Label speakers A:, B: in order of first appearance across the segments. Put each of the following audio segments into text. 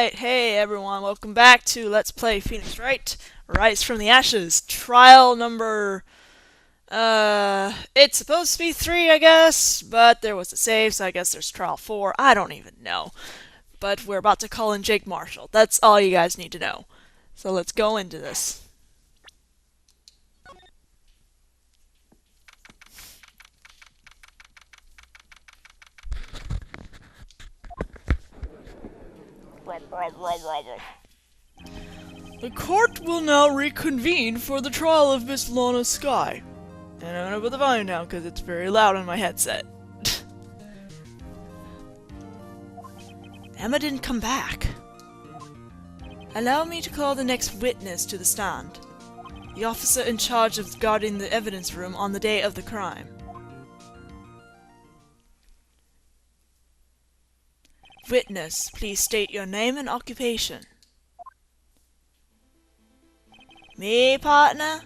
A: Alright, hey everyone, welcome back to Let's Play Phoenix Wright, Rise from the Ashes, trial number, it's supposed to be 3, I guess, but there was a save, so I guess there's trial 4, I don't even know. But we're about to call in Jake Marshall, that's all you guys need to know. So let's go into this. The court will now reconvene for the trial of Miss Lana Skye. And I'm gonna put the volume down because it's very loud on my headset. Emma didn't come back. Allow me to call the next witness to the stand. The officer in charge of guarding the evidence room on the day of the crime. Witness, please state your name and occupation. Me, partner?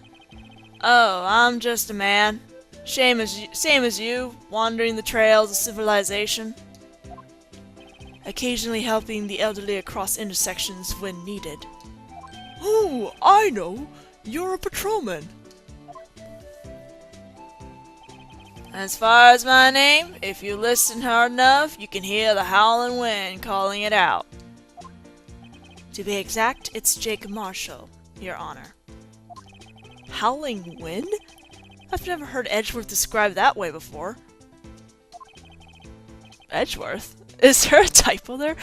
A: Oh, I'm just a man. Same as you, wandering the trails of civilization. Occasionally helping the elderly across intersections when needed. Oh, I know! You're a patrolman! As far as my name, if you listen hard enough, you can hear the howling wind calling it out. To be exact, it's Jake Marshall, Your Honor. Howling wind? I've never heard Edgeworth described that way before. Edgeworth? Is there a typo there?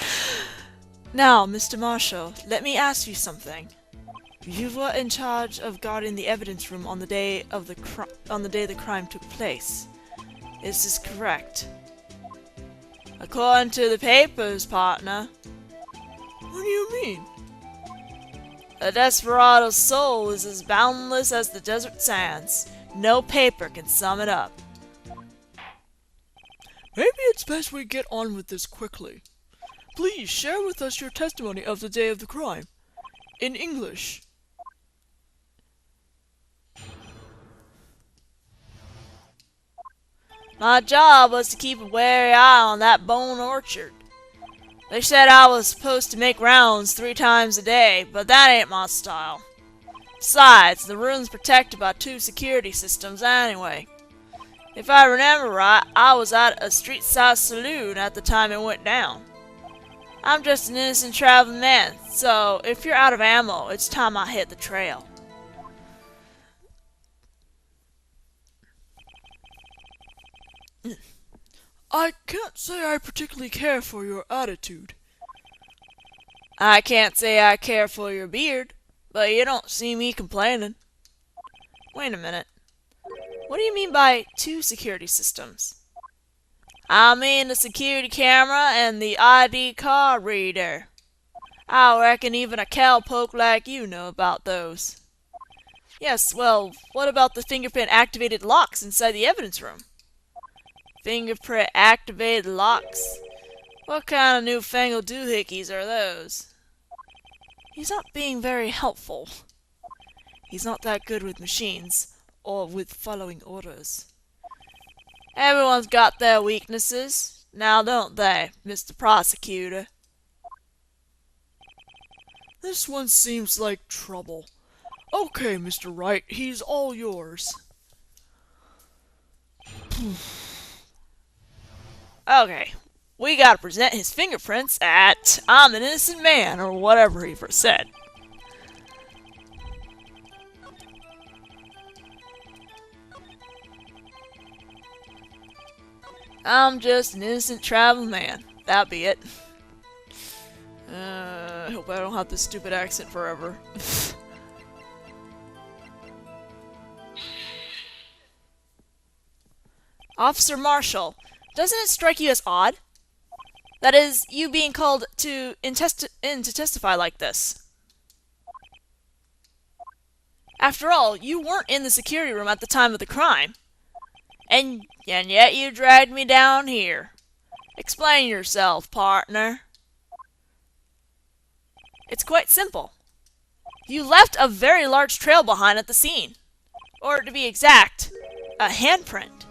A: Now, Mr. Marshall, let me ask you something. You were in charge of guarding the evidence room on the day the crime took place. Is this correct? According to the papers, partner. What do you mean? A desperado's soul is as boundless as the desert sands. No paper can sum it up. Maybe it's best we get on with this quickly. Please share with us your testimony of the day of the crime. In English. My job was to keep a wary eye on that bone orchard. They said I was supposed to make rounds 3 times a day, but that ain't my style. Besides, the room's protected by 2 security systems anyway. If I remember right, I was at a street-side saloon at the time it went down. I'm just an innocent traveling man, so if you're out of ammo, it's time I hit the trail. I can't say I particularly care for your attitude. I can't say I care for your beard, but you don't see me complaining. Wait a minute. What do you mean by 2 security systems? I mean the security camera and the ID card reader. I reckon even a cowpoke like you know about those. Yes, well, what about the fingerprint-activated locks inside the evidence room? Fingerprint-activated locks? What kind of newfangled doohickeys are those? He's not being very helpful. He's not that good with machines, or with following orders. Everyone's got their weaknesses, now don't they, Mr. Prosecutor? This one seems like trouble. Okay, Mr. Wright, he's all yours. Okay, we gotta present his fingerprints at I'm an innocent man, or whatever he first said. I'm just an innocent traveling man. That'll be it. I hope I don't have this stupid accent forever. Officer Marshall, doesn't it strike you as odd? That is, you being called to testify like this. After all, you weren't in the security room at the time of the crime. And yet you dragged me down here. Explain yourself, partner. It's quite simple. You left a very large trail behind at the scene. Or, to be exact, a handprint.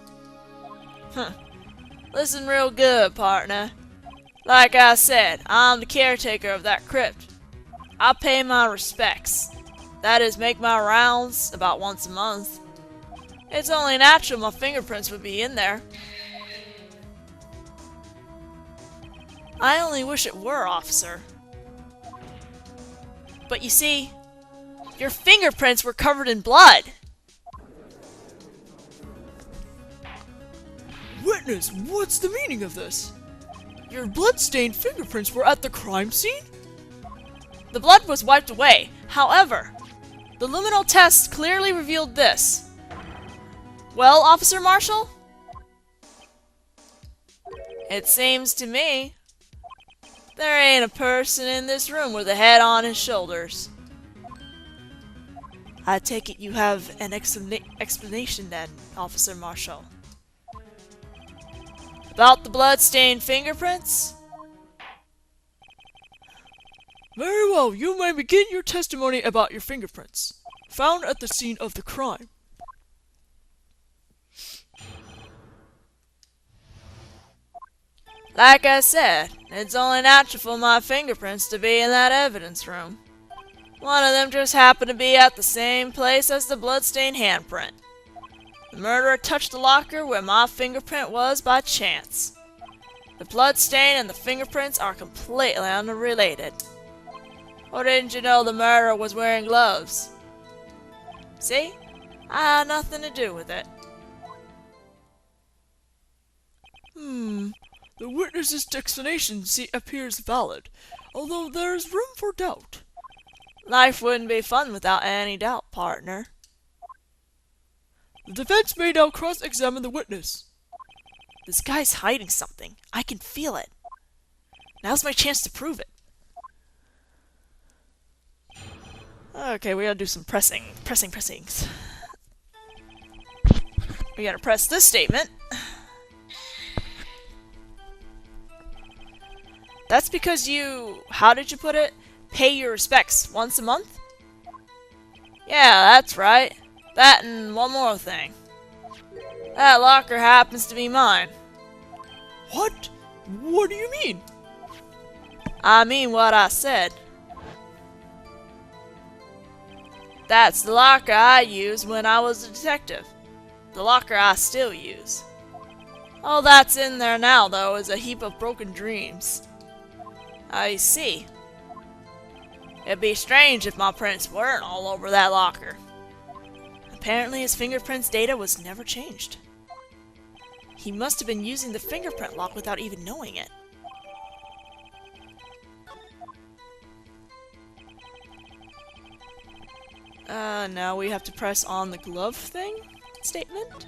A: Listen real good, partner. Like I said, I'm the caretaker of that crypt. I pay my respects. That is, make my rounds about once a month. It's only natural my fingerprints would be in there. I only wish it were, officer. But you see, your fingerprints were covered in blood.
B: Witness, what's the meaning of this? Your blood-stained fingerprints were at the crime scene?
A: The blood was wiped away. However, the luminol test clearly revealed this. Well, Officer Marshall? It seems to me there ain't a person in this room with a head on his shoulders. I take it you have an explanation then, Officer Marshall. About the blood-stained fingerprints?
B: Very well, you may begin your testimony about your fingerprints, found at the scene of the crime.
A: Like I said, it's only natural for my fingerprints to be in that evidence room. One of them just happened to be at the same place as the bloodstained handprint. The murderer touched the locker where my fingerprint was by chance. The bloodstain and the fingerprints are completely unrelated. Or didn't you know the murderer was wearing gloves? See? I had nothing to do with it.
B: The witness's explanation appears valid, although there is room for doubt.
A: Life wouldn't be fun without any doubt, partner.
B: The defense may now cross-examine the witness.
A: This guy's hiding something. I can feel it. Now's my chance to prove it. Okay, we gotta do some pressings. We gotta press this statement. That's because you, how did you put it? Pay your respects once a month? Yeah, that's right. That and one more thing. That locker happens to be mine.
B: What? What do you mean?
A: I mean what I said. That's the locker I used when I was a detective. The locker I still use. All that's in there now, though, is a heap of broken dreams. I see. It'd be strange if my prints weren't all over that locker. Apparently his fingerprints data was never changed. He must have been using the fingerprint lock without even knowing it. Now we have to press on the glove thing statement.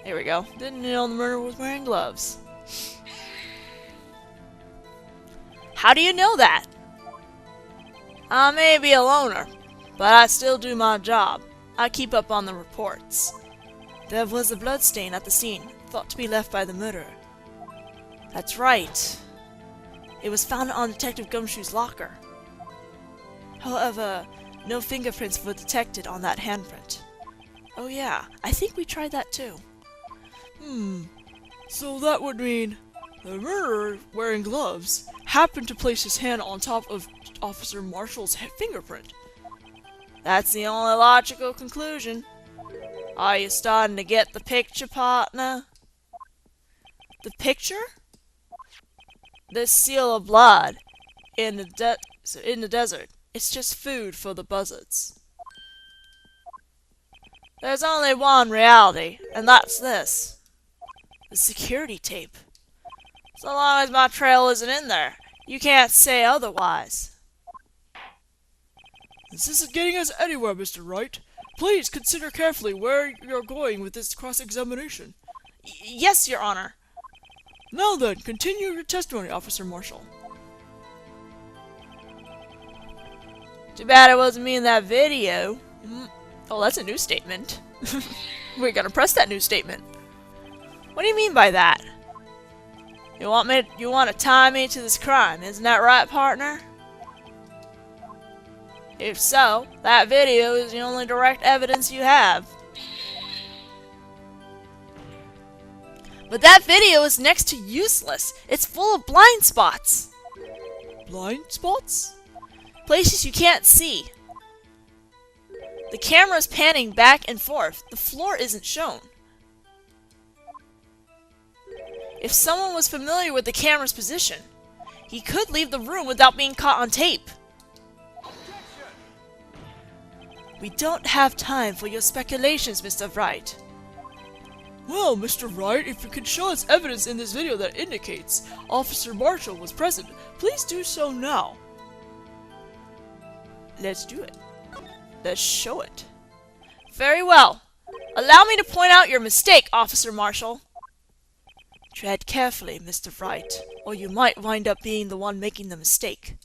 A: Here we go. Didn't know the murderer was wearing gloves. How do you know that? I may be a loner, but I still do my job. I keep up on the reports. There was a bloodstain at the scene, thought to be left by the murderer. That's right. It was found on Detective Gumshoe's locker. However, no fingerprints were detected on that handprint. Oh yeah, I think we tried that too.
B: So that would mean the murderer, wearing gloves, happened to place his hand on top of Officer Marshall's fingerprint.
A: That's the only logical conclusion. Are you starting to get the picture, partner? The picture? This seal of blood in the desert. It's just food for the buzzards. There's only one reality, and that's this. The security tape. So long as my trail isn't in there, you can't say otherwise.
B: This isn't getting us anywhere, Mr. Wright. Please consider carefully where you're going with this cross-examination.
A: Yes, Your Honor.
B: Now then, continue your testimony, Officer Marshall.
A: Too bad it wasn't me in that video. Oh, that's a new statement. We're gonna press that new statement. What do you mean by that? You want to tie me to this crime, isn't that right, partner? If so, that video is the only direct evidence you have. But that video is next to useless. It's full of blind spots.
B: Blind spots?
A: Places you can't see. The camera is panning back and forth. The floor isn't shown. If someone was familiar with the camera's position, he could leave the room without being caught on tape. We don't have time for your speculations, Mr. Wright.
B: Well, Mr. Wright, if you can show us evidence in this video that indicates Officer Marshall was present, please do so now.
A: Let's do it. Let's show it. Very well. Allow me to point out your mistake, Officer Marshall. Tread carefully, Mr. Wright, or you might wind up being the one making the mistake.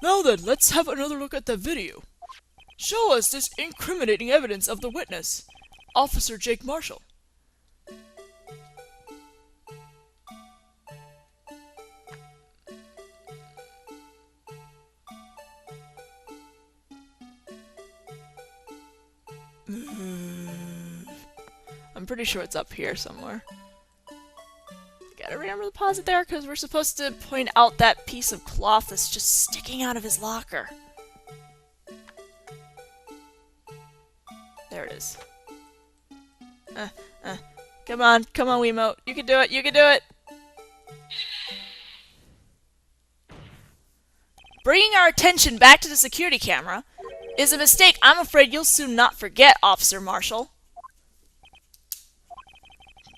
B: Now then, let's have another look at the video. Show us this incriminating evidence of the witness, Officer Jake Marshall.
A: I'm pretty sure it's up here somewhere. Gotta remember to pause it there because we're supposed to point out that piece of cloth that's just sticking out of his locker. There it is. Come on, Wiimote. You can do it, you can do it! Bringing our attention back to the security camera is a mistake I'm afraid you'll soon not forget, Officer Marshall.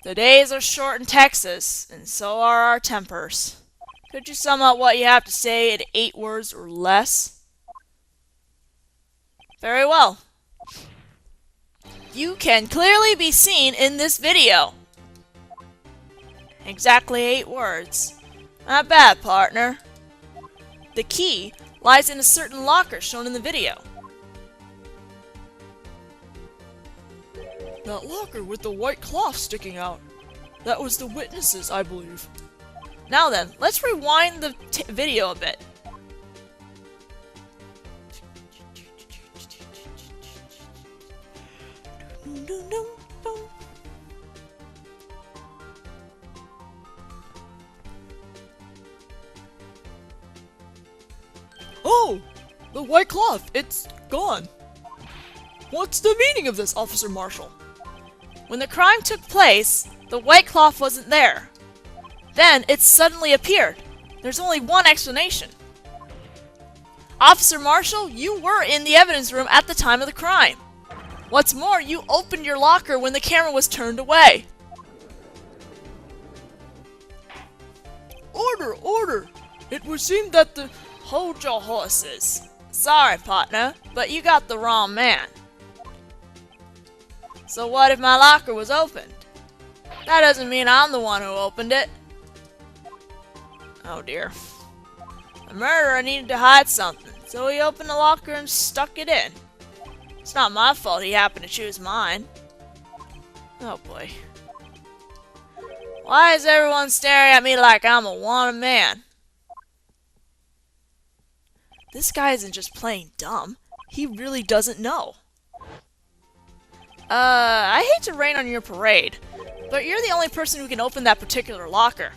A: The days are short in Texas, and so are our tempers. Could you sum up what you have to say in 8 words or less? Very well. You can clearly be seen in this video. Exactly 8 words. Not bad, partner. The key lies in a certain locker shown in the video.
B: That locker with the white cloth sticking out. That was the witnesses, I believe.
A: Now then, let's rewind the video a bit.
B: Oh! The white cloth! It's gone! What's the meaning of this, Officer Marshall?
A: When the crime took place, the white cloth wasn't there. Then it suddenly appeared. There's only one explanation. Officer Marshall, you were in the evidence room at the time of the crime. What's more, you opened your locker when the camera was turned away.
B: Order! Order! It would seem that the...
A: Hold your horses. Sorry, partner, but you got the wrong man. So what if my locker was opened? That doesn't mean I'm the one who opened it. Oh dear. The murderer needed to hide something, so he opened the locker and stuck it in. It's not my fault he happened to choose mine. Oh boy. Why is everyone staring at me like I'm a wanted man? This guy isn't just playing dumb. He really doesn't know. I hate to rain on your parade, but you're the only person who can open that particular locker.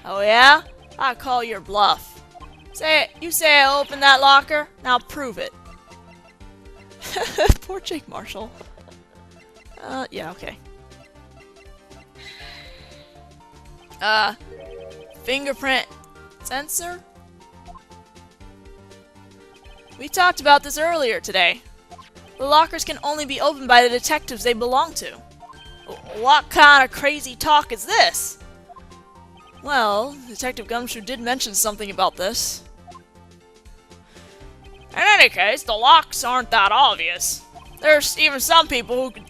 A: Oh yeah? I call your bluff. You say I opened that locker? Now prove it. Poor Jake Marshall. Yeah, okay. Fingerprint sensor? We talked about this earlier today. The lockers can only be opened by the detectives they belong to. What kind of crazy talk is this? Well, Detective Gumshoe did mention something about this. In any case, the locks aren't that obvious. There's even some people in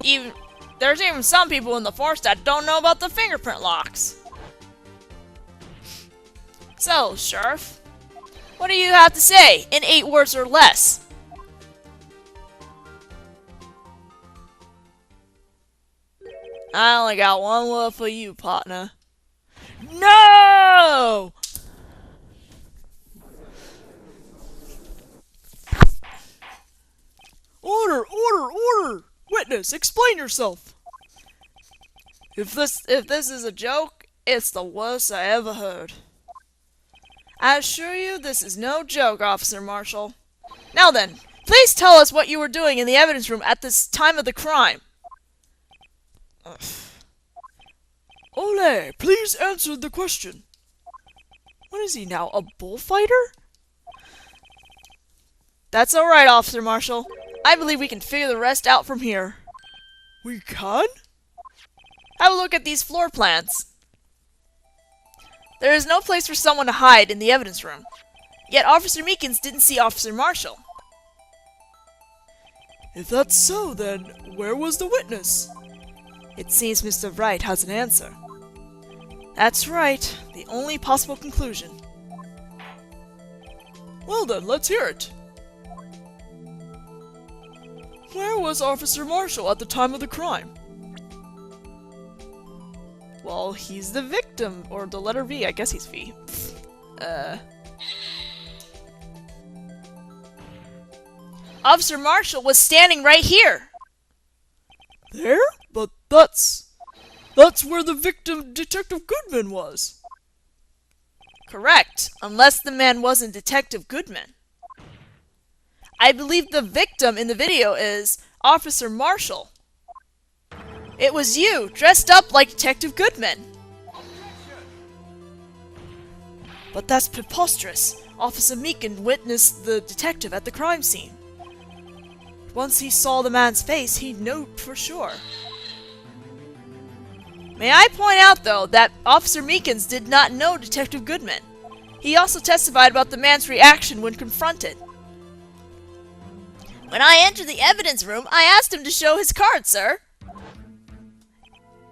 A: the force that don't know about the fingerprint locks. So, Sheriff, what do you have to say in 8 words or less? I only got one word for you, partner. No!
B: Order! Order! Order! Witness, explain yourself!
A: If this is a joke, it's the worst I ever heard. I assure you this is no joke, Officer Marshall. Now then, please tell us what you were doing in the evidence room at this time of the crime. Ugh.
B: Ole, please answer the question.
A: What is he now, a bullfighter? That's alright, Officer Marshall. I believe we can figure the rest out from here.
B: We can?
A: Have a look at these floor plans. There is no place for someone to hide in the evidence room. Yet Officer Meekins didn't see Officer Marshall.
B: If that's so, then where was the witness?
A: It seems Mr. Wright has an answer. That's right, the only possible conclusion.
B: Well then, let's hear it. Where was Officer Marshall at the time of the crime?
A: Well, he's the victim, or the letter V, I guess he's V. Officer Marshall was standing right here!
B: There? But that's where the victim, Detective Goodman, was.
A: Correct, unless the man wasn't Detective Goodman. I believe the victim in the video is Officer Marshall. It was you, dressed up like Detective Goodman. But that's preposterous. Officer Meekin witnessed the detective at the crime scene. Once he saw the man's face, he knew for sure. May I point out, though, that Officer Meekins did not know Detective Goodman. He also testified about the man's reaction when confronted. When I entered the evidence room, I asked him to show his card, sir.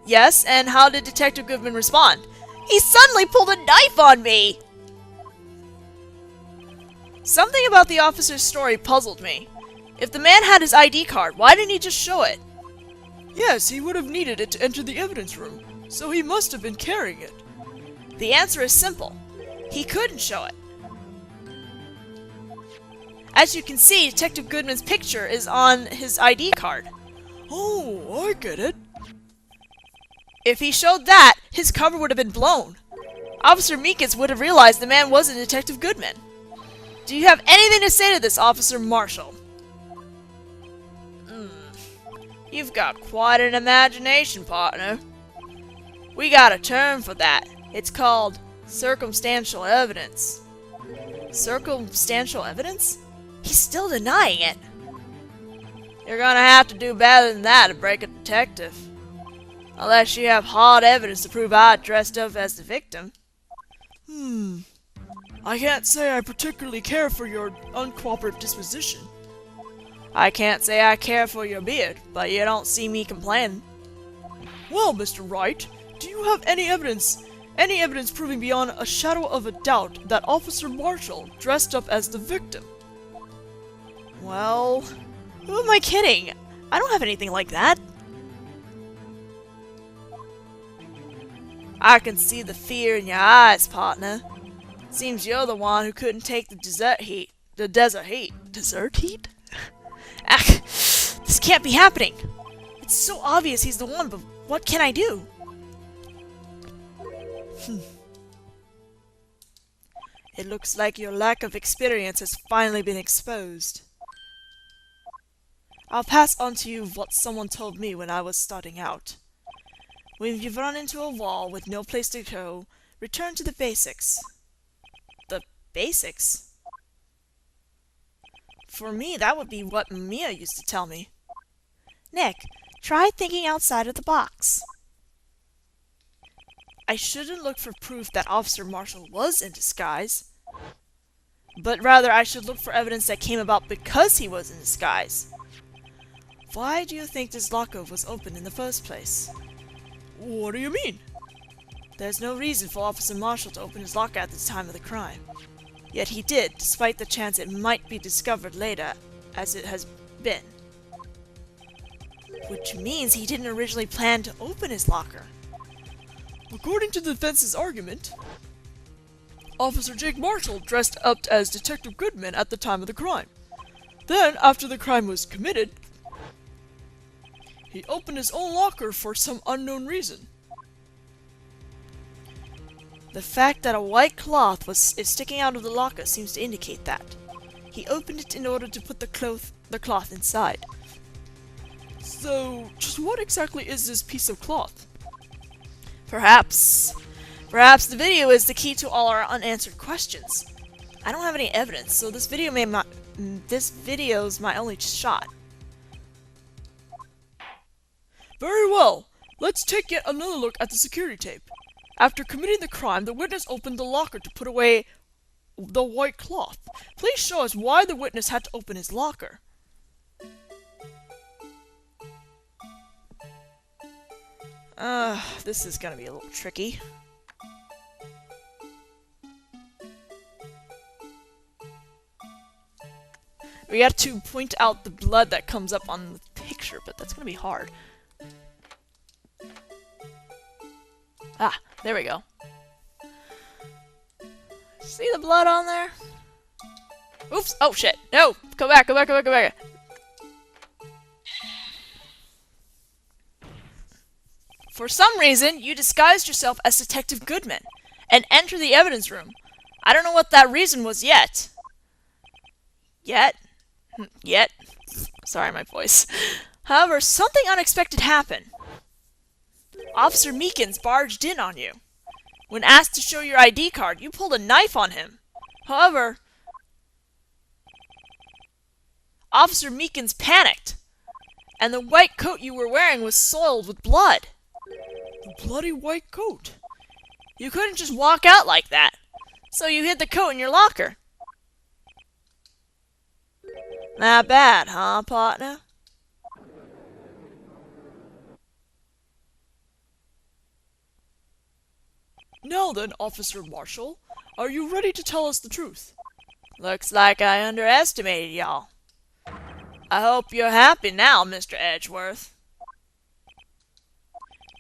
A: Yes, and how did Detective Goodman respond? He suddenly pulled a knife on me! Something about the officer's story puzzled me. If the man had his ID card, why didn't he just show it?
B: Yes, he would have needed it to enter the evidence room, so he must have been carrying it.
A: The answer is simple. He couldn't show it. As you can see, Detective Goodman's picture is on his ID card.
B: Oh, I get it.
A: If he showed that, his cover would have been blown. Officer Meekins would have realized the man wasn't Detective Goodman. Do you have anything to say to this, Officer Marshall? You've got quite an imagination, partner. We got a term for that. It's called circumstantial evidence. Circumstantial evidence? He's still denying it. You're gonna have to do better than that to break a detective. Unless you have hard evidence to prove I dressed up as the victim.
B: I can't say I particularly care for your uncooperative disposition.
A: I can't say I care for your beard, but you don't see me complaining.
B: Well, Mr. Wright, do you have any evidence proving beyond a shadow of a doubt that Officer Marshall dressed up as the victim?
A: Well, who am I kidding? I don't have anything like that. I can see the fear in your eyes, partner. Seems you're the one who couldn't take the desert heat. Desert heat? Ach, this can't be happening. It's so obvious he's the one, but what can I do? It looks like your lack of experience has finally been exposed. I'll pass on to you what someone told me when I was starting out. When you've run into a wall with no place to go, return to the basics. The basics? For me, that would be what Mia used to tell me. Nick, try thinking outside of the box. I shouldn't look for proof that Officer Marshall was in disguise, but rather I should look for evidence that came about because he was in disguise. Why do you think this locker was open in the first place?
B: What do you mean?
A: There's no reason for Officer Marshall to open his locker at the time of the crime. Yet he did, despite the chance it might be discovered later, as it has been. Which means he didn't originally plan to open his locker.
B: According to the defense's argument, Officer Jake Marshall dressed up as Detective Goodman at the time of the crime. Then, after the crime was committed, he opened his own locker for some unknown reason.
A: The fact that a white cloth is sticking out of the locker seems to indicate that. He opened it in order to put the cloth inside.
B: So, just what exactly is this piece of cloth?
A: Perhaps the video is the key to all our unanswered questions. I don't have any evidence, so this video's my only shot.
B: Very well. Let's take yet another look at the security tape. After committing the crime, the witness opened the locker to put away the white cloth. Please show us why the witness had to open his locker.
A: This is gonna be a little tricky. We have to point out the blood that comes up on the picture, but that's gonna be hard. Ah, there we go. See the blood on there? Oops! Oh shit! No! Go back! Go back! Go back! Go back! For some reason, you disguised yourself as Detective Goodman and entered the evidence room. I don't know what that reason was yet. Yet? Sorry, my voice. However, something unexpected happened. Officer Meekins barged in on you. When asked to show your ID card, you pulled a knife on him. However, Officer Meekins panicked, and the white coat you were wearing was soiled with blood.
B: The bloody white coat.
A: You couldn't just walk out like that, so you hid the coat in your locker. Not bad, huh, partner?
B: Now then, Officer Marshall, are you ready to tell us the truth?
A: Looks like I underestimated y'all. I hope you're happy now, Mr. Edgeworth.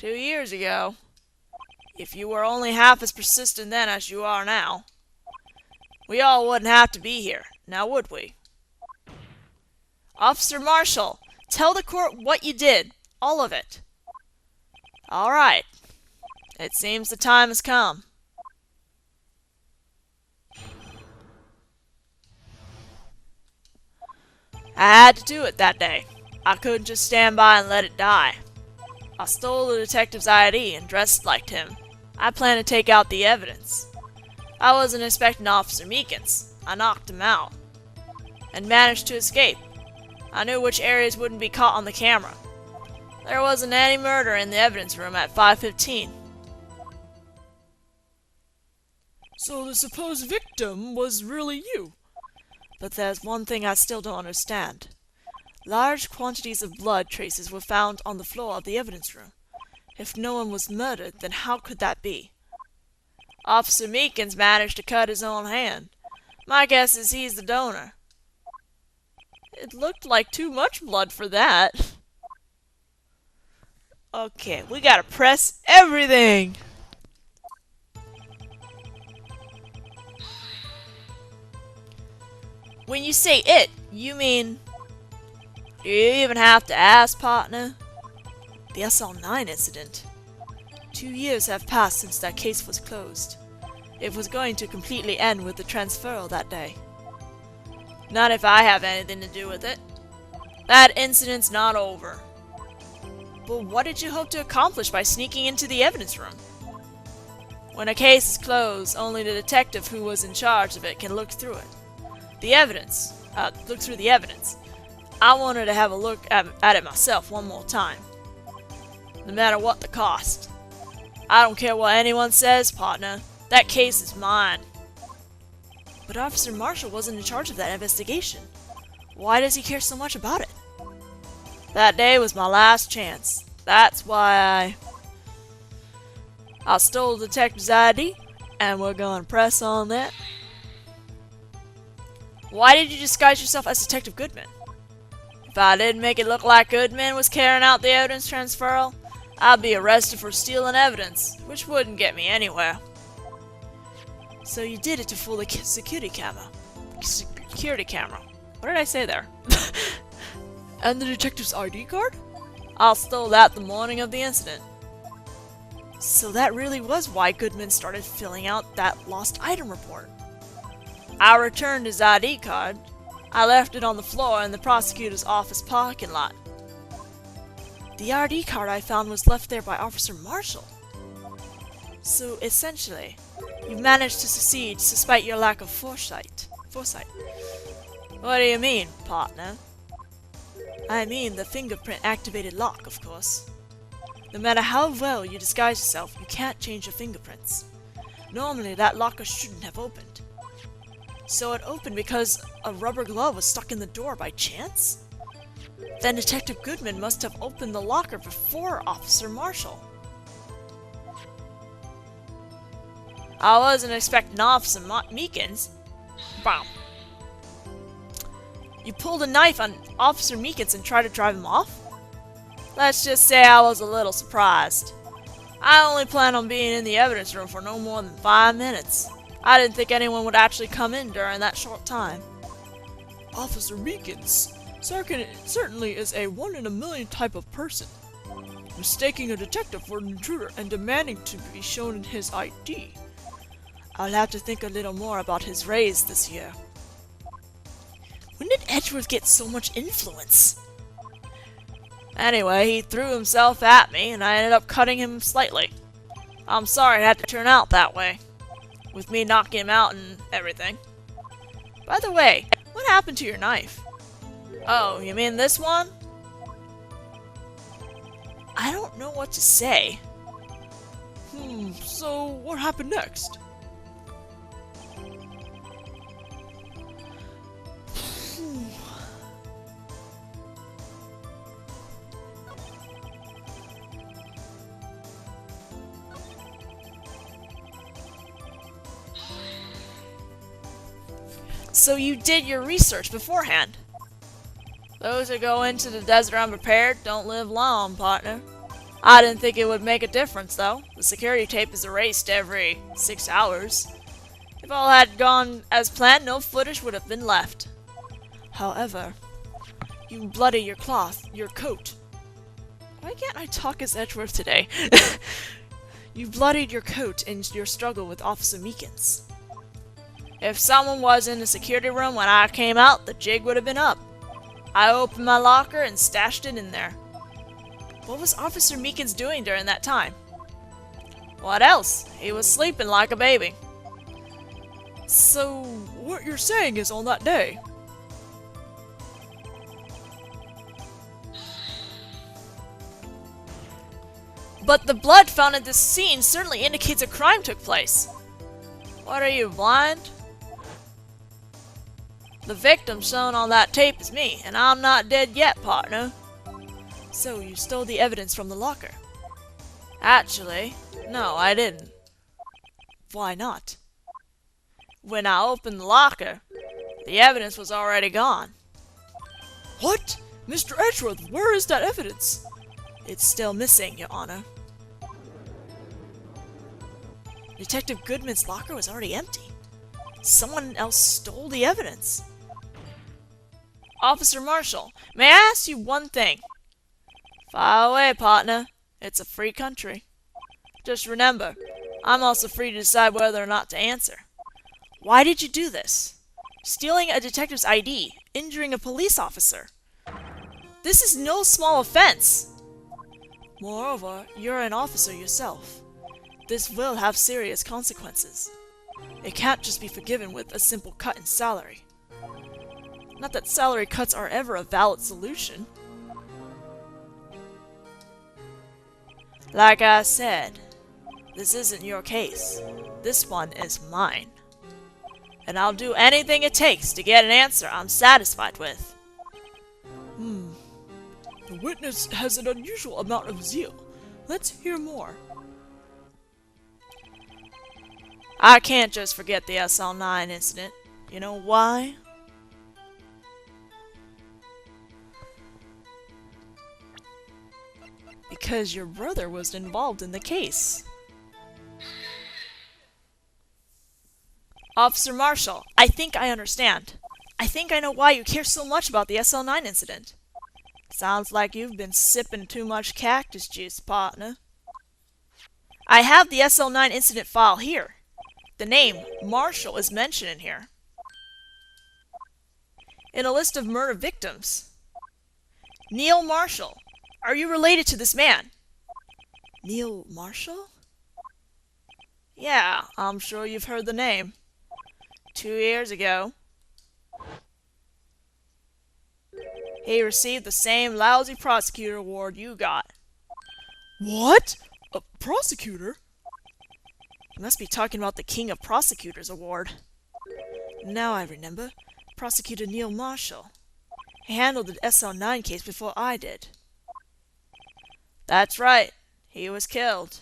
A: 2 years ago, if you were only half as persistent then as you are now, we all wouldn't have to be here, now would we? Officer Marshall, tell the court what you did, all of it. All right. It seems the time has come. I had to do it that day. I couldn't just stand by and let it die. I stole the detective's ID and dressed like him. I planned to take out the evidence. I wasn't expecting Officer Meekins. I knocked him out and managed to escape. I knew which areas wouldn't be caught on the camera. There wasn't any murder in the evidence room at 5:15.
B: So the supposed victim was really you?
A: But there's one thing I still don't understand. Large quantities of blood traces were found on the floor of the evidence room. If no one was murdered, then how could that be? Officer Meekins managed to cut his own hand. My guess is he's the donor. It looked like too much blood for that. Okay, we gotta press everything! When you say it, you mean... Do you even have to ask, partner? The SL9 incident. 2 years have passed since that case was closed. It was going to completely end with the transferal that day. Not if I have anything to do with it. That incident's not over. But what did you hope to accomplish by sneaking into the evidence room? When a case is closed, only the detective who was in charge of it can look through it. Look through the evidence. I wanted to have a look at it myself one more time. No matter what the cost. I don't care what anyone says, partner. That case is mine. But Officer Marshall wasn't in charge of that investigation. Why does he care so much about it? That day was my last chance. That's why I stole the detective's ID, and we're gonna press on that. Why did you disguise yourself as Detective Goodman? If I didn't make it look like Goodman was carrying out the evidence transferal, I'd be arrested for stealing evidence, which wouldn't get me anywhere. So you did it to fool the security camera. Security camera. What did I say there?
B: And the detective's ID card?
A: I stole that the morning of the incident. So that really was why Goodman started filling out that lost item report. I returned his ID card. I left it on the floor in the prosecutor's office parking lot. The ID card I found was left there by Officer Marshall. So essentially, you've managed to succeed despite your lack of foresight. What do you mean, partner? I mean the fingerprint-activated lock, of course. No matter how well you disguise yourself, you can't change your fingerprints. Normally, that locker shouldn't have opened. So it opened because a rubber glove was stuck in the door by chance? Then Detective Goodman must have opened the locker before Officer Marshall. I wasn't expecting Officer Meekins. Bam. You pulled a knife on Officer Meekins and tried to drive him off? Let's just say I was a little surprised. I only plan on being in the evidence room for no more than 5 minutes. I didn't think anyone would actually come in during that short time.
B: Officer Meekins certainly is a one-in-a-million type of person, mistaking a detective for an intruder and demanding to be shown his ID.
A: I'll have to think a little more about his raise this year. When did Edgeworth get so much influence? Anyway, he threw himself at me, and I ended up cutting him slightly. I'm sorry it had to turn out that way, with me knocking him out and everything. By the way, what happened to your knife? Oh, you mean this one? I don't know what to say.
B: So what happened next?
A: So you did your research beforehand? Those who go into the desert unprepared don't live long, partner. I didn't think it would make a difference, though. The security tape is erased every 6 hours. If all had gone as planned, no footage would have been left. However, you bloodied your coat. Why can't I talk as Edgeworth today? You bloodied your coat in your struggle with Officer Meekins. If someone was in the security room when I came out, the jig would have been up. I opened my locker and stashed it in there. What was Officer Meekins doing during that time? What else? He was sleeping like a baby.
B: So, what you're saying is on that day,
A: but the blood found at this scene certainly indicates a crime took place. What are you, blind? The victim shown on that tape is me, and I'm not dead yet, partner.
B: So you stole the evidence from the locker?
A: Actually, no, I didn't.
B: Why not?
A: When I opened the locker, the evidence was already gone.
B: What? Mr. Edgeworth, where is that evidence?
A: It's still missing, Your Honor. Detective Goodman's locker was already empty. Someone else stole the evidence. Officer Marshall, may I ask you one thing? Fire away, partner. It's a free country. Just remember, I'm also free to decide whether or not to answer. Why did you do this? Stealing a detective's ID, injuring a police officer. This is no small offense. Moreover, you're an officer yourself. This will have serious consequences. It can't just be forgiven with a simple cut in salary. Not that salary cuts are ever a valid solution. Like I said, this isn't your case. This one is mine. And I'll do anything it takes to get an answer I'm satisfied with.
B: The witness has an unusual amount of zeal. Let's hear more.
A: I can't just forget the SL9 incident. You know why? Because your brother was involved in the case. Officer Marshall, I think I understand. I think I know why you care so much about the SL9 incident. Sounds like you've been sipping too much cactus juice, partner. I have the SL9 incident file here. The name, Marshall, is mentioned in here. In a list of murder victims. Neil Marshall. Are you related to this man?
B: Neil Marshall?
A: Yeah, I'm sure you've heard the name. 2 years ago, he received the same lousy prosecutor award you got.
B: What? A prosecutor?
A: You must be talking about the King of Prosecutors award.
B: Now I remember. Prosecutor Neil Marshall. He handled the SL9 case before I did.
A: That's right. He was killed.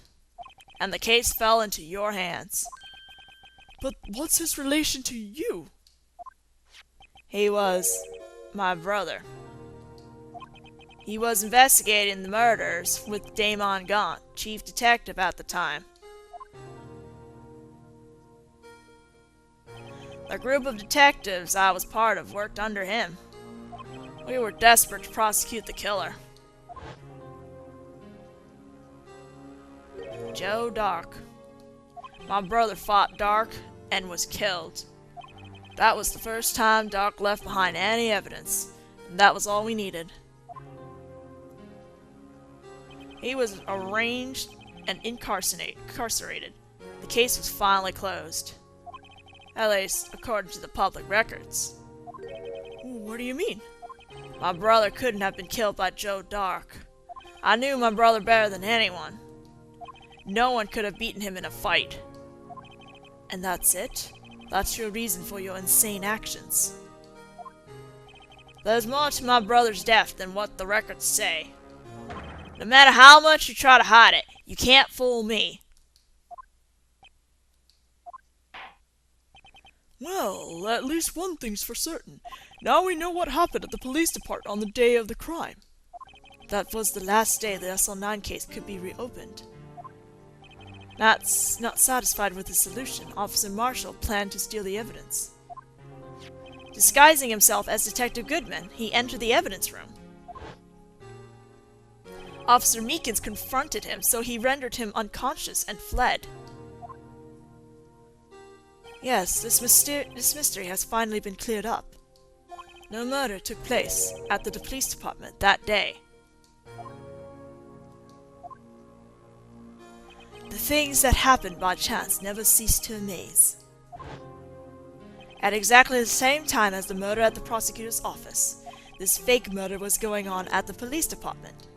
A: And the case fell into your hands.
B: But what's his relation to you?
A: He was my brother. He was investigating the murders with Damon Gaunt, chief detective at the time. The group of detectives I was part of worked under him. We were desperate to prosecute the killer. Joe Dark. My brother fought Dark and was killed. That was the first time Dark left behind any evidence, and that was all we needed. He was arraigned and incarcerated. The case was finally closed. At least, according to the public records.
B: What do you mean?
A: My brother couldn't have been killed by Joe Dark. I knew my brother better than anyone. No one could have beaten him in a fight.
B: And that's it? That's your reason for your insane actions?
A: There's more to my brother's death than what the records say. No matter how much you try to hide it, you can't fool me.
B: Well, at least one thing's for certain. Now we know what happened at the police department on the day of the crime. That was the last day the SL9 case could be reopened. Not satisfied with his solution, Officer Marshall planned to steal the evidence.
A: Disguising himself as Detective Goodman, he entered the evidence room. Officer Meekins confronted him, so he rendered him unconscious and fled.
B: Yes, this mystery has finally been cleared up. No murder took place at the police department that day. The things that happened by chance never cease to amaze. At exactly the same time as the murder at the prosecutor's office, this fake murder was going on at the police department.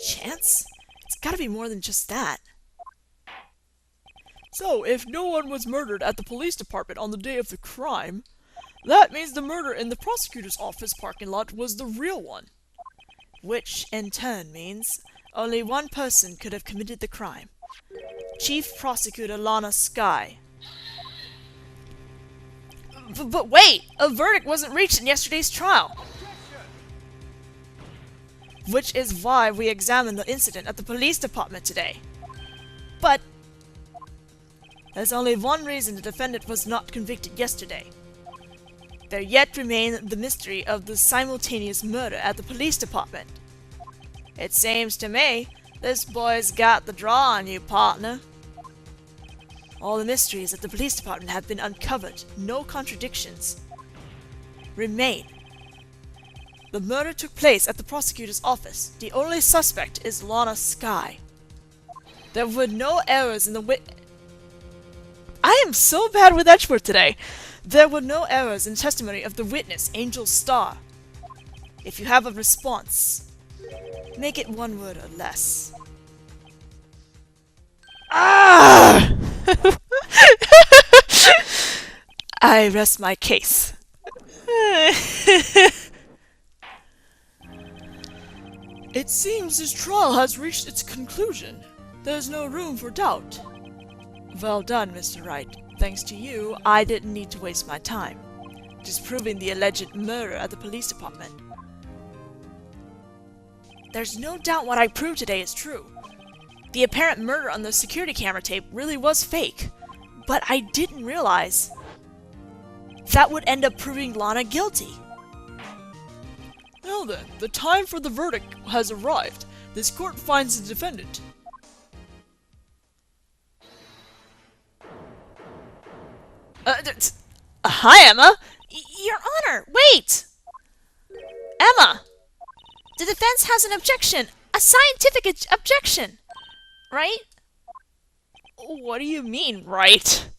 B: Chance? It's gotta be more than just that.
C: So, if no one was murdered at the police department on the day of the crime, that means the murder in the prosecutor's office parking lot was the real one.
B: Which, in turn, means only one person could have committed the crime. Chief Prosecutor Lana Skye.
A: But wait! A verdict wasn't reached in yesterday's trial!
B: Which is why we examined the incident at the police department today.
A: But
B: there's only one reason the defendant was not convicted yesterday. There yet remained the mystery of the simultaneous murder at the police department.
A: it seems to me this boy's got the draw on you, partner.
B: All the mysteries at the police department have been uncovered. No contradictions remain. The murder took place at the prosecutor's office. The only suspect is Lana Skye. There were no errors in the I am so bad with Edgeworth today. There were no errors in the testimony of the witness, Angel Starr. If you have a response, make it one word or less. Ah! I rest my case.
C: It seems this trial has reached its conclusion. There's no room for doubt.
B: Well done, Mr. Wright. Thanks to you, I didn't need to waste my time disproving the alleged murder at the police department. There's no doubt what I proved today is true. The apparent murder on the security camera tape really was fake, but I didn't realize that would end up proving Lana guilty.
C: Now then, the time for the verdict has arrived. This court finds the defendant
A: Hi, Emma. Your Honor, wait! Emma! The defense has an objection. A scientific objection. Right? What do you mean, right?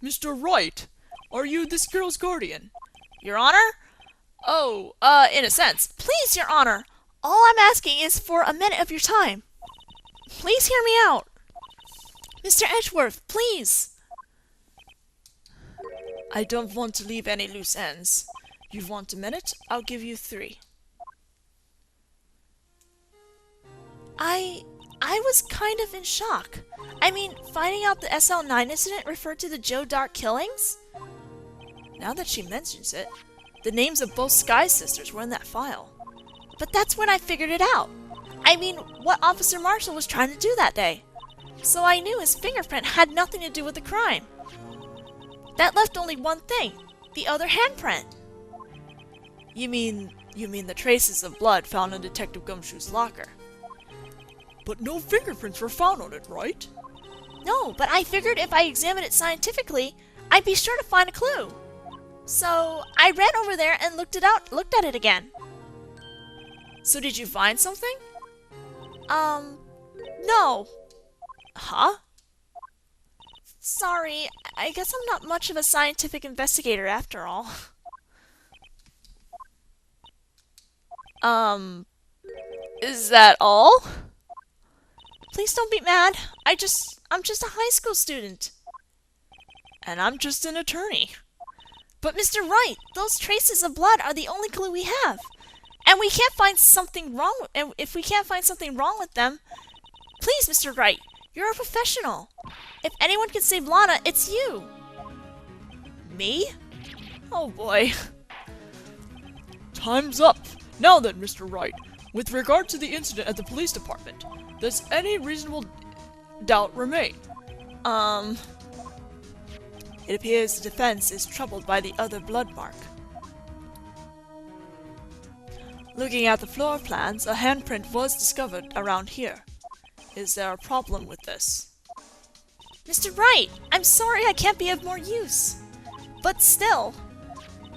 C: Mr. Wright, are you this girl's guardian?
A: Your Honor? Oh, in a sense. Please, Your Honor. All I'm asking is for a minute of your time. Please hear me out. Mr. Edgeworth, please.
B: I don't want to leave any loose ends. You want a minute? I'll give you 3.
A: I was kind of in shock. I mean, finding out the SL9 incident referred to the Joe Dark killings?
B: Now that she mentions it, the names of both Sky sisters were in that file.
A: But that's when I figured it out. I mean, what Officer Marshall was trying to do that day. So I knew his fingerprint had nothing to do with the crime. That left only one thing, the other handprint.
B: You mean the traces of blood found in Detective Gumshoe's locker? But no fingerprints were found on it, right?
A: No, but I figured if I examined it scientifically, I'd be sure to find a clue. So I ran over there and looked at it again.
B: So did you find something?
A: No.
B: Huh?
A: Sorry, I guess I'm not much of a scientific investigator after all.
B: Is that all?
A: Please don't be mad. I'm just a high school student.
B: And I'm just an attorney.
A: But Mr. Wright, those traces of blood are the only clue we have. And we can't find something wrong, and if we can't find something wrong with them, please, Mr. Wright, you're a professional. If anyone can save Lana, it's you.
B: Me? Oh boy. Time's up. Now then, Mr. Wright, with regard to the incident at the police department, does any reasonable doubt remain? It appears the defense is troubled by the other blood mark. Looking at the floor plans, a handprint was discovered around here. Is there a problem with this?
A: Mr. Wright, I'm sorry I can't be of more use. But still,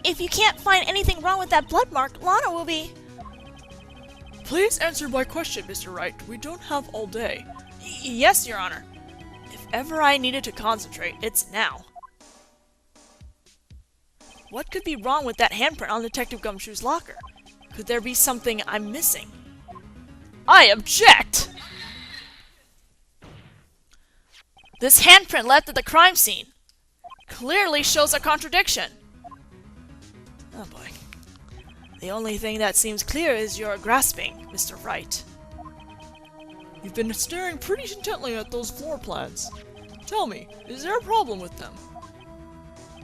A: if you can't find anything wrong with that blood mark, Lana will be...
B: Please answer my question, Mr. Wright. We don't have all day.
A: Yes, Your Honor.
B: If ever I needed to concentrate, it's now. What could be wrong with that handprint on Detective Gumshoe's locker? Could there be something I'm missing? I object!
A: This handprint left at the crime scene clearly shows a contradiction.
B: Oh boy. The only thing that seems clear is your grasping, Mr. Wright. You've been staring pretty intently at those floor plans. Tell me, is there a problem with them?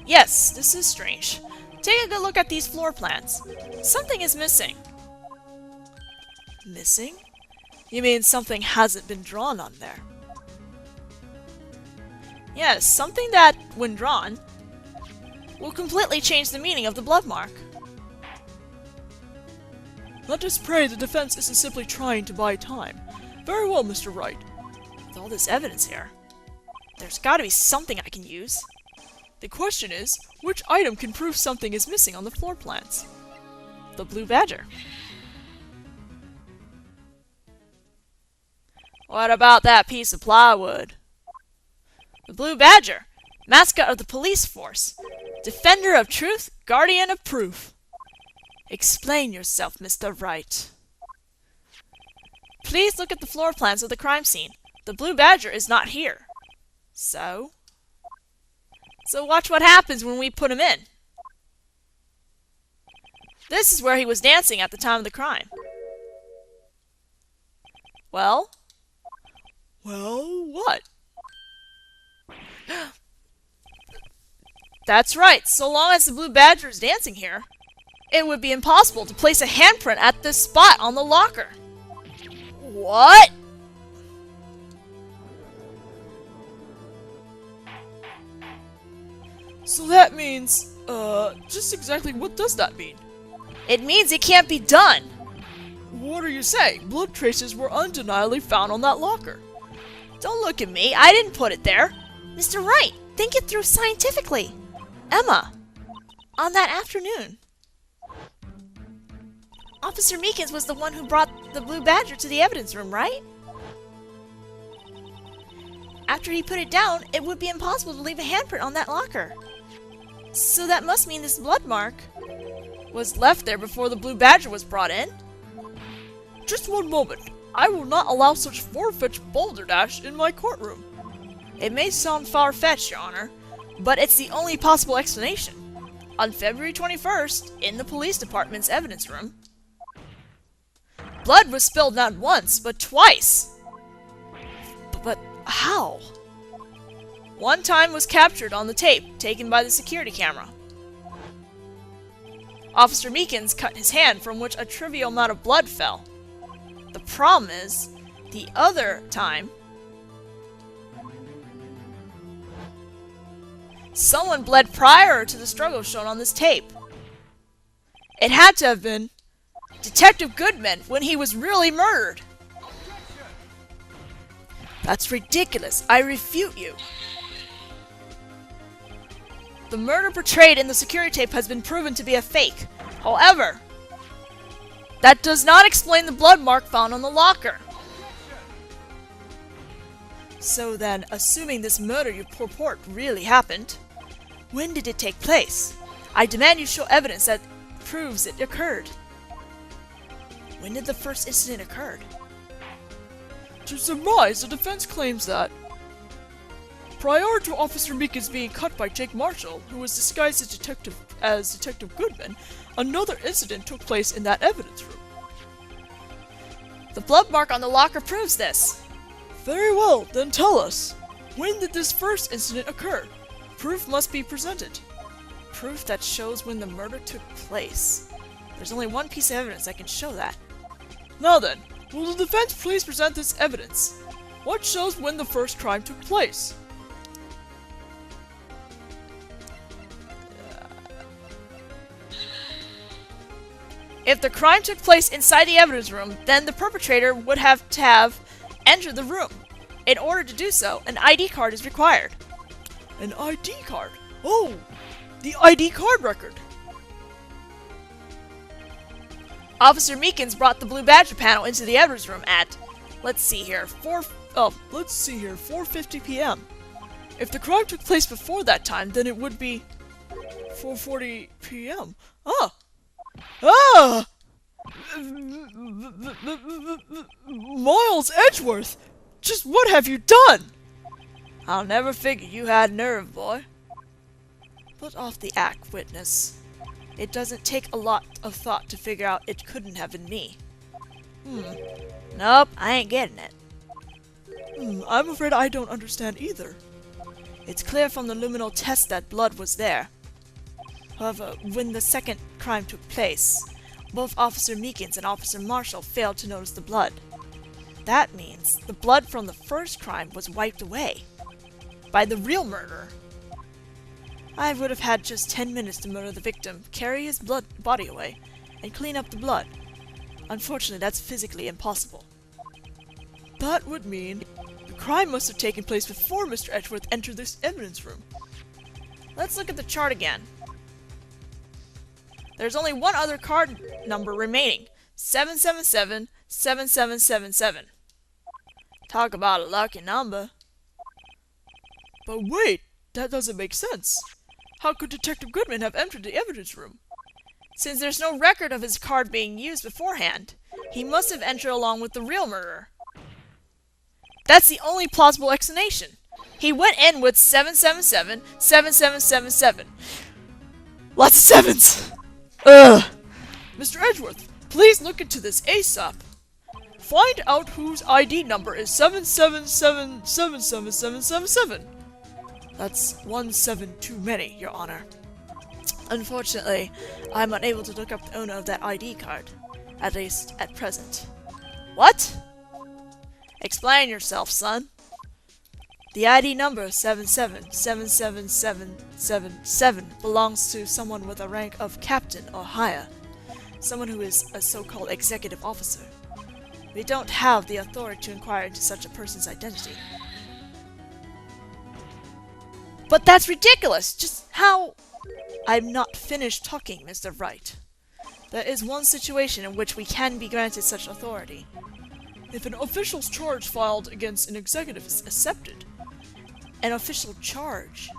A: Yes, this is strange. Take a good look at these floor plans. Something is missing.
B: Missing? You mean something hasn't been drawn on there?
A: Yes, something that, when drawn, will completely change the meaning of the blood mark.
B: Let us pray the defense isn't simply trying to buy time. Very well, Mr. Wright. With all this evidence here, there's gotta be something I can use. The question is, which item can prove something is missing on the floor plans?
A: The Blue Badger. What about that piece of plywood? The Blue Badger, mascot of the police force, defender of truth, guardian of proof. Explain yourself, Mr. Wright. Please look at the floor plans of the crime scene. The Blue Badger is not here. So watch what happens when we put him in. This is where he was dancing at the time of the crime. Well?
B: Well, what?
A: That's right. So long as the Blue Badger is dancing here, it would be impossible to place a handprint at this spot on the locker. What?
B: So that means, just exactly what does that mean?
A: It means it can't be done.
B: What are you saying? Blood traces were undeniably found on that locker.
A: Don't look at me. I didn't put it there. Mr. Wright, think it through scientifically. Emma, on that afternoon, Officer Meekins was the one who brought the Blue Badger to the evidence room, right? After he put it down, it would be impossible to leave a handprint on that locker. So that must mean this blood mark was left there before the Blue Badger was brought in?
C: Just one moment. I will not allow such far-fetched balderdash in my courtroom.
A: It may sound far-fetched, Your Honor, but it's the only possible explanation. On February 21st, in the police department's evidence room, blood was spilled not once, but twice. But how? One time was captured on the tape taken by the security camera. Officer Meekins cut his hand from which a trivial amount of blood fell. The problem is, the other time, someone bled prior to the struggle shown on this tape. It had to have been Detective Goodman when he was really murdered. That's ridiculous. I refute you. The murder portrayed in the security tape has been proven to be a fake. However, that does not explain the blood mark found on the locker. So then, assuming this murder you purport really happened, when did it take place? I demand you show evidence that proves it occurred. When did the first incident occur?
C: To surmise, the defense claims that prior to Officer Meekins being cut by Jake Marshall, who was disguised as Detective Goodman, another incident took place in that evidence room.
A: The blood mark on the locker proves this.
C: Very well, then tell us. When did this first incident occur? Proof must be presented.
A: Proof that shows when the murder took place. There's only one piece of evidence that can show that.
C: Now then, will the defense please present this evidence? What shows when the first crime took place?
A: If the crime took place inside the evidence room, then the perpetrator would have to have entered the room. In order to do so, an ID card is required.
C: An ID card? Oh, the ID card record.
A: Officer Meekins brought the Blue Badger panel into the evidence room at, let's see here,
C: 4:50 p.m. If the crime took place before that time, then it would be 4:40 p.m. Miles Edgeworth! Just what have you done?
A: I'll never figure you had nerve, boy. Put off the act, witness. It doesn't take a lot of thought to figure out it couldn't have been me. Nope, I ain't getting it.
C: I'm afraid I don't understand either.
A: It's clear from the luminol test that blood was there. However, when the second crime took place, both Officer Meekins and Officer Marshall failed to notice the blood. That means the blood from the first crime was wiped away by the real murderer. I would have had just 10 minutes to murder the victim, carry his body away, and clean up the blood. Unfortunately, that's physically impossible.
C: That would mean the crime must have taken place before Mr. Edgeworth entered this evidence room.
A: Let's look at the chart again. There's only one other card number remaining, 777-7777. Talk about a lucky number.
C: But wait, that doesn't make sense. How could Detective Goodman have entered the evidence room?
A: Since there's no record of his card being used beforehand, he must have entered along with the real murderer. That's the only plausible explanation. He went in with 777-7777. Lots of sevens!
C: Ugh! Mr. Edgeworth, please look into this ASAP. Find out whose ID number is 7777777. That's 17 too many, Your Honor.
A: Unfortunately, I'm unable to look up the owner of that ID card. At least, at present. What? Explain yourself, son. The ID number 7777777 belongs to someone with a rank of captain or higher. Someone who is a so-called executive officer. We don't have the authority to inquire into such a person's identity. But that's ridiculous! Just how I'm not finished talking, Mr. Wright. There is one situation in which we can be granted such authority.
C: If an official's charge filed against an executive is accepted.
A: An official charge?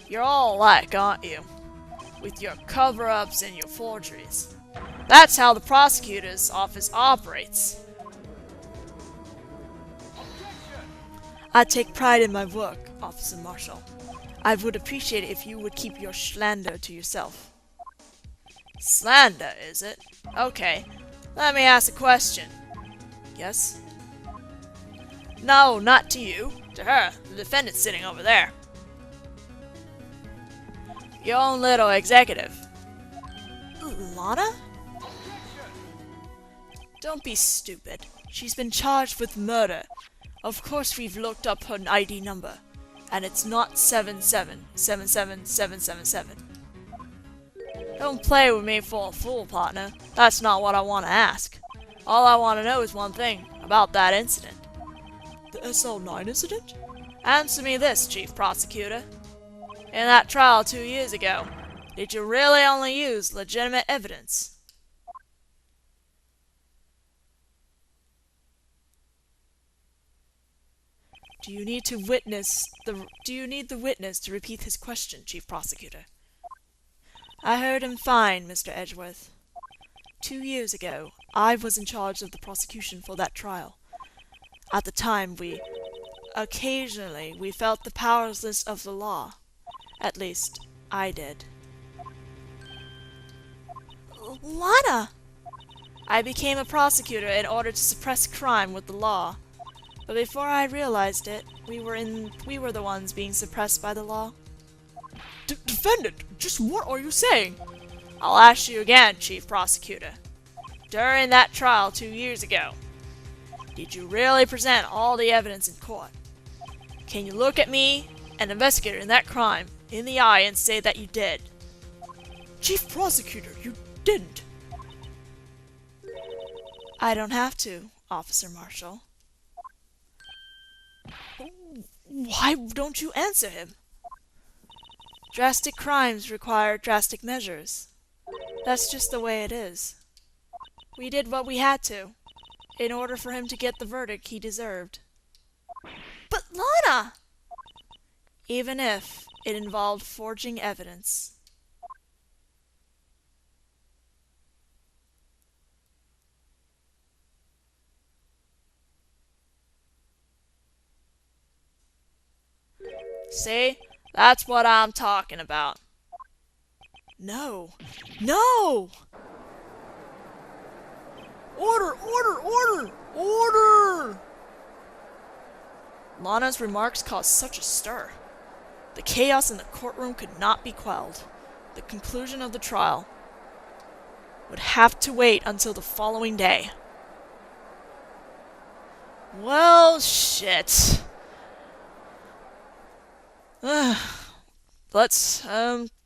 A: You're all alike, aren't you? With your cover-ups and your forgeries. That's how the prosecutor's office operates. I take pride in my work, Officer Marshall. I would appreciate it if you would keep your slander to yourself. Slander, is it? Okay. Let me ask a question. Yes? No, not to you. To her, the defendant sitting over there. Your own little executive. Lana? Don't be stupid. She's been charged with murder. Of course we've looked up her ID number. And it's not 7777777. Don't play with me for a fool, partner. That's not what I want to ask. All I want to know is one thing about that incident.
C: The SL9 incident?
A: Answer me this, Chief Prosecutor. In that trial 2 years ago, did you really only use legitimate evidence? Do you need the witness to repeat his question, Chief Prosecutor? I heard him fine, Mr. Edgeworth. 2 years ago, I was in charge of the prosecution for that trial. At the time, occasionally, we felt the powerlessness of the law. At least, I did. Lana! I became a prosecutor in order to suppress crime with the law. But before I realized it, we were the ones being suppressed by the law.
C: Defendant, just what are you saying?
A: I'll ask you again, Chief Prosecutor. During that trial 2 years ago, did you really present all the evidence in court? Can you look at me, an investigator in that crime, in the eye and say that you did?
C: Chief Prosecutor, you didn't.
A: I don't have to, Officer Marshall. Why don't you answer him? Drastic crimes require drastic measures. That's just the way it is. We did what we had to, in order for him to get the verdict he deserved. But Lana! Even if it involved forging evidence. See? That's what I'm talking about. No. No!
C: Order! Order! Order! Order!
A: Lana's remarks caused such a stir. The chaos in the courtroom could not be quelled. The conclusion of the trial would have to wait until the following day. Well, shit.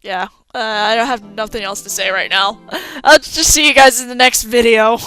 A: Yeah. I don't have nothing else to say right now. I'll just see you guys in the next video.